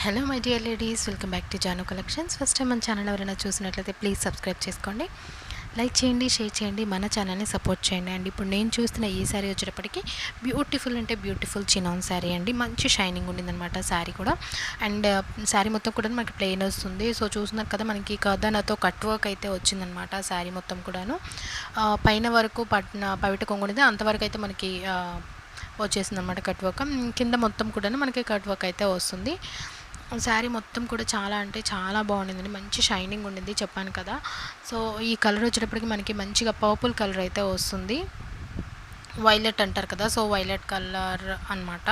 Hello my dear ladies, welcome back to Janu collections. First time మన channel ఎవరైనా చూసినట్లయితే please subscribe చేసుకోండి, like చేయండి, షేర్ చేయండి, మన ఛానల్ని సపోర్ట్ చేయండి. అండ్ ఇప్పుడు నేను చూస్తున్న ఈ శారీ వచ్చేటప్పటికి బ్యూటిఫుల్ అంటే బ్యూటిఫుల్ చినాన్ శారీ అండి. మంచి షైనింగ్ ఉండిందనమాట శారీ కూడా. అండ్ శారీ మొత్తం కూడా మనకి ప్లెయిన్ వస్తుంది. సో చూస్తున్నారు కదా, మనకి కర్దానాతో కట్ వర్క్ అయితే వచ్చిందనమాట శారీ మొత్తం కూడాను. పైన వరకు పవిట కొంగునిది అంతవరకు అయితే మనకి వచ్చేసింది అనమాట కట్ వర్క్. కింద మొత్తం కూడా మనకి కట్ వర్క్ అయితే వస్తుంది. శారీ మొత్తం కూడా చాలా అంటే చాలా బాగుండిందండి, మంచి షైనింగ్ ఉండింది చెప్పాను కదా. సో ఈ కలర్ వచ్చేటప్పటికి మనకి మంచిగా పర్పుల్ కలర్ అయితే వస్తుంది, వైలెట్ అంటారు కదా, సో వైలెట్ కలర్ అనమాట,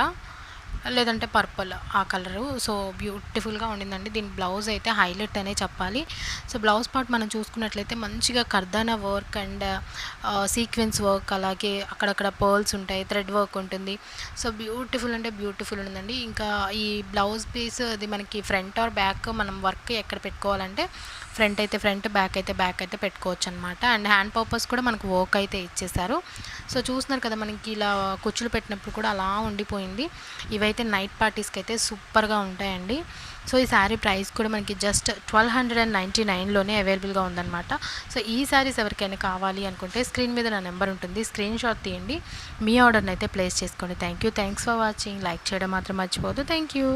లేదంటే పర్పుల్ ఆ కలరు. సో బ్యూటిఫుల్గా ఉండిందండి. దీని బ్లౌజ్ అయితే హైలైట్ అనే చెప్పాలి. సో బ్లౌజ్ పార్ట్ మనం చూసుకున్నట్లయితే మంచిగా కర్దానా వర్క్ అండ్ సీక్వెన్స్ వర్క్, అలాగే అక్కడక్కడ పర్ల్స్ ఉంటాయి, థ్రెడ్ వర్క్ ఉంటుంది. సో బ్యూటిఫుల్ అంటే బ్యూటిఫుల్ ఉందండి. ఇంకా ఈ బ్లౌజ్ పీస్ అది మనకి ఫ్రంట్ ఆర్ బ్యాక్ మనం వర్క్ ఎక్కడ పెట్టుకోవాలంటే ఫ్రంట్ అయితే ఫ్రంట్, బ్యాక్ అయితే బ్యాక్ అయితే పెట్టుకోవచ్చు అనమాట. అండ్ హ్యాండ్ పర్పస్ కూడా మనకు వర్క్ అయితే ఇచ్చేసారు. సో చూస్తున్నారు కదా, మనకి ఇలా కుచ్చులు పెట్టినప్పుడు కూడా అలా ఉండిపోయింది. ఇవైతే నైట్ పార్టీస్కి అయితే సూపర్గా ఉంటాయండి. సో ఈ శారీ ప్రైస్ కూడా మనకి జస్ట్ 1299లోనే అవైలబుల్గా ఉందన్నమాట. సో ఈ శారీస్ ఎవరికైనా కావాలి అనుకుంటే స్క్రీన్ మీద నా నెంబర్ ఉంటుంది, స్క్రీన్ షాట్ తీయండి, మీ ఆర్డర్ని అయితే ప్లేస్ చేసుకోండి. Thanks for watching. లైక్ చేయడం మాత్రం మర్చిపోవద్దు. Thank you.